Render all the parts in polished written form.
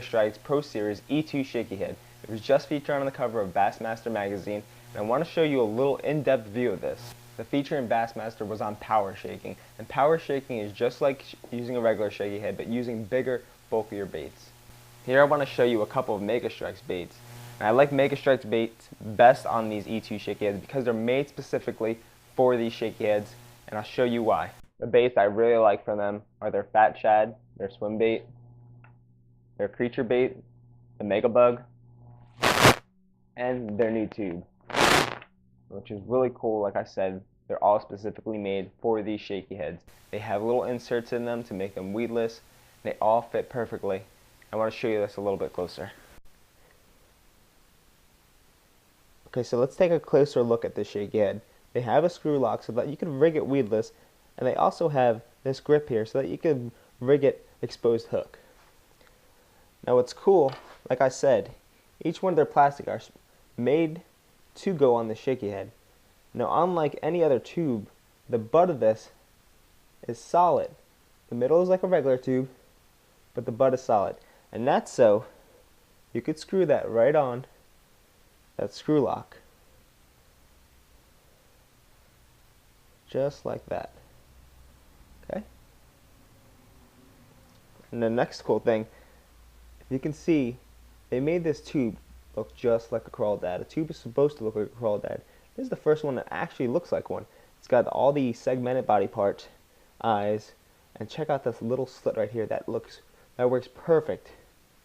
Strike's Pro Series E2 Shaky Head. It was just featured on the cover of Bassmaster magazine, and I want to show you a little in-depth view of this. The feature in Bassmaster was on power shaking, and power shaking is just like using a regular shaky head, but using bigger, bulkier baits. Here I want to show you a couple of Mega Strikes baits. And I like Mega Strikes baits best on these E2 shaky heads because they're made specifically for these shaky heads, and I'll show you why. The baits I really like from them are their Fat Shad, their swim bait, their creature bait, the Mega Bug, and their new tube, which is really cool. Like I said, they're all specifically made for these shaky heads. They have little inserts in them to make them weedless. They all fit perfectly. I want to show you this a little bit closer. Okay, so let's take a closer look at this shaky head. They have a screw lock so that you can rig it weedless, and they also have this grip here so that you can rig it exposed hook. Now what's cool, like I said, each one of their plastic are made to go on the shaky head. Now unlike any other tube, the butt of this is solid. The middle is like a regular tube, but the butt is solid. And that's so you could screw that right on that screw lock. Just like that. Okay? And the next cool thing, if you can see, they made this tube look just like a crawdad. A tube is supposed to look like a crawdad. This is the first one that actually looks like one. It's got all the segmented body parts, eyes, and check out this little slit right here that works perfect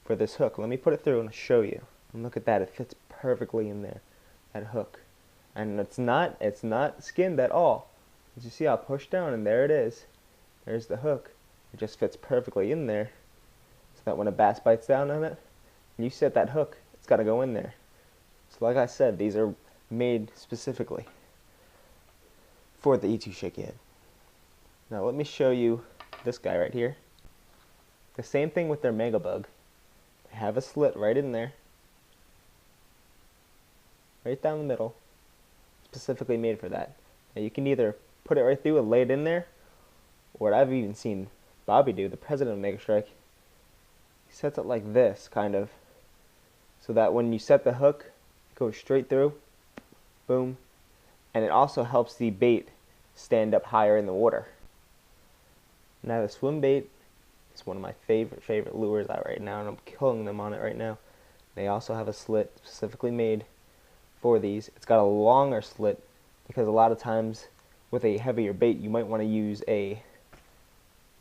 for this hook. Let me put it through and show you. And look at that, it fits perfectly in there, that hook. And it's not skinned at all. As you see, I'll push down and there it is. There's the hook. It just fits perfectly in there. So that when a bass bites down on it, and you set that hook, it's got to go in there. So like I said, these are made specifically for the E2 shaky head. Now let me show you this guy right here. The same thing with their Mega Bug. They have a slit right in there, right down the middle, specifically made for that. Now you can either put it right through and lay it in there, or what I've even seen Bobby do, the president of Mega Strike, he sets it like this, kind of, so that when you set the hook, it goes straight through, boom, and it also helps the bait stand up higher in the water. Now the swim bait is one of my favorite lures out right now, and I'm killing them on it right now. They also have a slit specifically made for these. It's got a longer slit because a lot of times with a heavier bait you might want to use a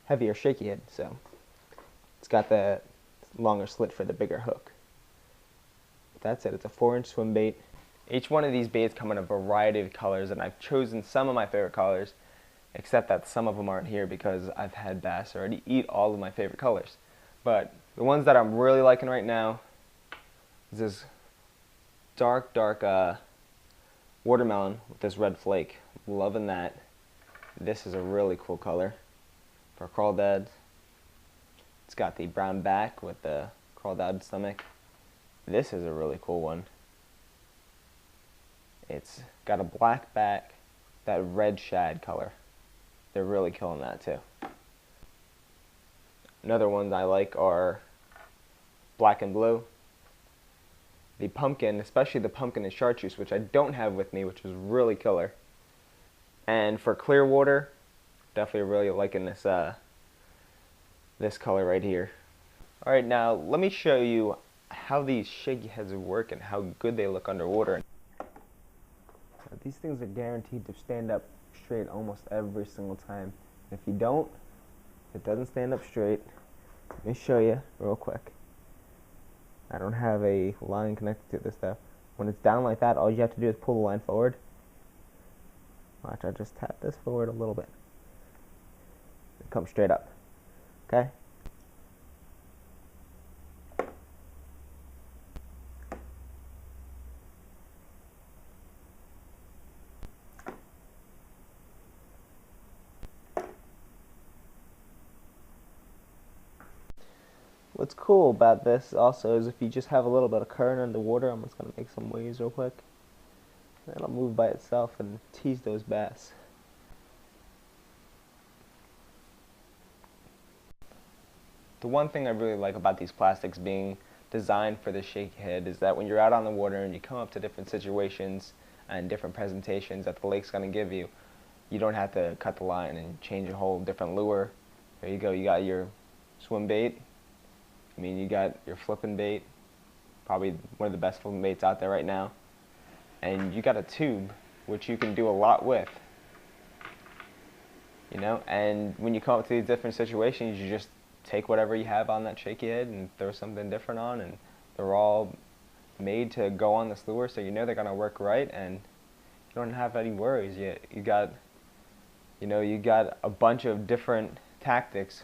heavier shaky head, so it's got the longer slit for the bigger hook. But that's it. It's a 4-inch swim bait. Each one of these baits come in a variety of colors, and I've chosen some of my favorite colors, except that some of them aren't here because I've had bass already eat all of my favorite colors. But the ones that I'm really liking right now is this dark watermelon with this red flake. Loving that. This is a really cool color for crawdads. It's got the brown back with the crawdad stomach. This is a really cool one. It's got a black back, that red shad color. They're really killing that too. Another ones I like are black and blue. The pumpkin, especially the pumpkin and chartreuse, which I don't have with me, which is really killer. And for clear water, definitely really liking this this color right here. Alright, now let me show you how these shaky heads work and how good they look underwater. These things are guaranteed to stand up straight almost every single time. If you don't, it doesn't stand up straight. Let me show you real quick. I don't have a line connected to this stuff. When it's down like that, all you have to do is pull the line forward. Watch, I just tap this forward a little bit. It comes straight up. Okay? What's cool about this also is if you just have a little bit of current underwater, I'm just going to make some waves real quick. It'll move by itself and tease those bass. The one thing I really like about these plastics being designed for the shaky head is that when you're out on the water and you come up to different situations and different presentations that the lake's going to give you, you don't have to cut the line and change a whole different lure. There you go, you got your swim bait, you got your flipping bait, probably one of the best flipping baits out there right now, and you got a tube, which you can do a lot with. And when you come up to these different situations, you just take whatever you have on that shaky head and throw something different on, and they're all made to go on this lure, so they're going to work right, and you don't have any worries. You got a bunch of different tactics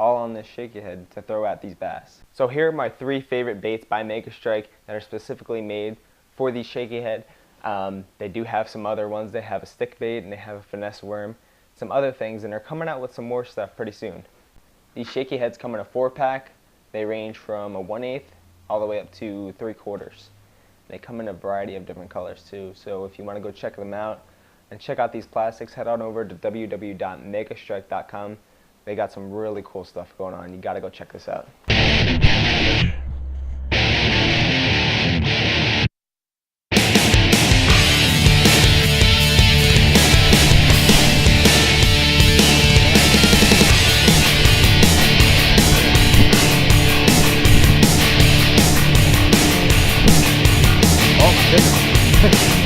all on this shaky head to throw at these bass. So here are my 3 favorite baits by Mega Strike that are specifically made for these shaky head. They do have some other ones. They have a stick bait and they have a finesse worm, some other things, and they're coming out with some more stuff pretty soon. These shaky heads come in a 4-pack. They range from a 1/8 all the way up to 3/4. They come in a variety of different colors too, so if you want to go check them out and check out these plastics, head on over to www.megastrike.com. They got some really cool stuff going on. You gotta go check this out. Oh, goodness.